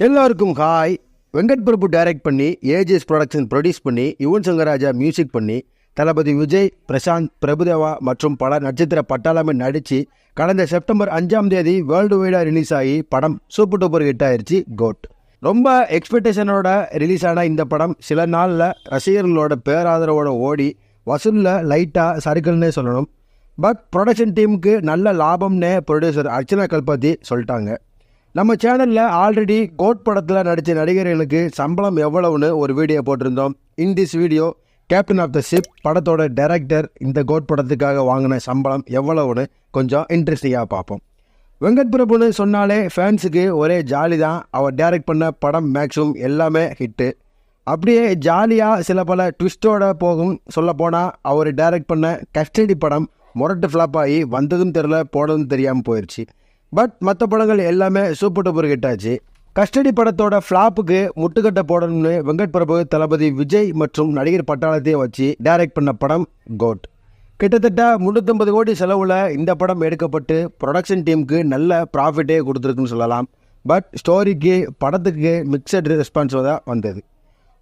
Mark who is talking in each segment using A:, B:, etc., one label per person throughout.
A: எல்லாருக்கும் hi. Venkat Prabhu direct பண்ணி AGS production produce பண்ணி யுவன் சங்கர் ராஜா மியூசிக் பண்ணி தளபதி விஜய், பிரசாந்த், பிரபுதேவா மற்றும் பல நட்சத்திர பட்டாளமே நடித்து கடந்த செப்டம்பர் 5ஆம் தேதி வேர்ல்டு வைடாக ரிலீஸ் ஆகி படம் சூப்பர் டூப்பர் ஹிட் ஆயிடுச்சு கோட். ரொம்ப எக்ஸ்பெக்டேஷனோட ரிலீஸ் ஆன இந்த படம் சில நாளில் ரசிகர்களோட பேராதரவோட ஓடி வசூலில் லைட்டாக சறுக்கல்னே சொல்லணும். பட் ப்ரொடக்ஷன் டீமுக்கு நல்ல லாபம்னே ப்ரொடியூசர் அர்ச்சனா கல்பாத்தி சொல்லிட்டாங்க. நம்ம சேனலில் ஆல்ரெடி கோட் படத்தில் நடித்த நடிகர்களுக்கு சம்பளம் எவ்வளவுன்னு ஒரு வீடியோ போட்டிருந்தோம். In this video captain of the ship படத்தோட டைரக்டர் இந்த கோட் படத்துக்காக வாங்கின சம்பளம் எவ்வளவுன்னு கொஞ்சம் இன்ட்ரெஸ்டிங்காக பார்ப்போம். வெங்கட் பிரபுன்னு சொன்னாலே ஃபேன்ஸுக்கு ஒரே ஜாலி தான். அவர் டைரக்ட் பண்ண படம் மேக்ஸிமம் எல்லாமே ஹிட்டு. அப்படியே ஜாலியாக சில பல ட்விஸ்டோட போகும். சொல்லப்போனால் அவர் டைரக்ட் பண்ண கஸ்டடி படம் முரட்டு ஃப்ளாப் ஆகி வந்ததும் தெரில போனதும் தெரியாமல் போயிடுச்சு. பட் மற்ற படங்கள் எல்லாமே சூப்பர் டூப்பர் ஹிட் ஆச்சு. கஸ்டடி படத்தோட ஃப்ளாப்புக்கு முட்டுக்கட்டை போடணும்னு வெங்கட் பிரபு தளபதி விஜய் மற்றும் நடிகர் பட்டாளத்தையும் வச்சு டைரக்ட் பண்ண படம் கோட். கிட்டத்தட்ட 350 கோடி செலவில் இந்த படம் எடுக்கப்பட்டு ப்ரொடக்ஷன் டீமுக்கு நல்ல ப்ராஃபிட்டே கொடுத்துருக்குன்னு சொல்லலாம். பட் ஸ்டோரிக்கு படத்துக்கு மிக்சட் ரெஸ்பான்ஸ் தான் வந்தது.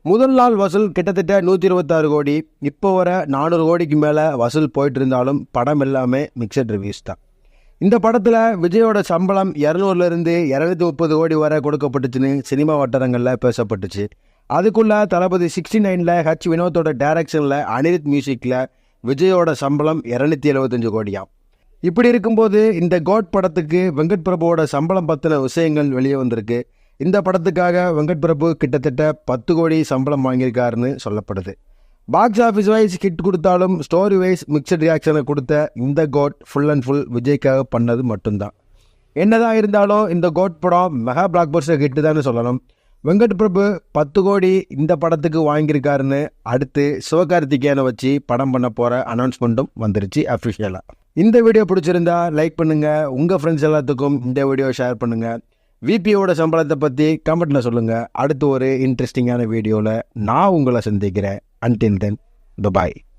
A: முதல் நாள் வசூல் கிட்டத்தட்ட 126 கோடி. இப்போ வர 400 கோடிக்கு மேலே வசூல் போயிட்டு இருந்தாலும் படம் எல்லாமே மிக்சட் ரிவ்யூஸ் தான். இந்த படத்தில் விஜயோட சம்பளம் 200லேருந்து 230 கோடி வரை கொடுக்கப்பட்டுச்சுன்னு சினிமா வட்டாரங்களில் பேசப்பட்டுச்சு. அதுக்குள்ளே தளபதி 69ல் ஹச் வினோத்தோட டைரக்ஷனில் அனிருத் மியூசிக்கில் விஜயோட சம்பளம் 275 கோடியாம். இப்படி இருக்கும்போது இந்த கோட் படத்துக்கு வெங்கட் பிரபுவோட சம்பளம் பற்றின விஷயங்கள் வெளியே வந்திருக்கு. இந்த படத்துக்காக வெங்கட் பிரபு கிட்டத்தட்ட 10 கோடி சம்பளம் வாங்கியிருக்காருன்னு சொல்லப்படுது. பாக்ஸ் ஆஃபீஸ் வைஸ் ஹிட் கொடுத்தாலும் ஸ்டோரி வைஸ் மிக்சட் ரியாக்ஷனை கொடுத்த இந்த கோட் ஃபுல் அண்ட் ஃபுல் விஜய்க்காக பண்ணது மட்டும்தான். என்னதான் இருந்தாலும் இந்த கோட் படம் மெகா பிளாக் பஸ்டர் ஹிட்டு தான் சொல்லணும். வெங்கட் பிரபு 10 கோடி இந்த படத்துக்கு வாங்கியிருக்காருன்னு அடுத்து சிவகார்த்திகேயனை வச்சு படம் பண்ண போகிற அனௌன்ஸ்மெண்ட்டும் வந்துருச்சு அஃபிஷியலாக. இந்த வீடியோ பிடிச்சிருந்தா லைக் பண்ணுங்கள். உங்கள் ஃப்ரெண்ட்ஸ் எல்லாத்துக்கும் இந்த வீடியோ ஷேர் பண்ணுங்கள். விபியோட சம்பளத்தை பற்றி கமெண்ட்டில் சொல்லுங்கள். அடுத்து ஒரு இன்ட்ரெஸ்டிங்கான வீடியோவில் நான் உங்களை சந்திக்கிறேன். Until then, bye-bye.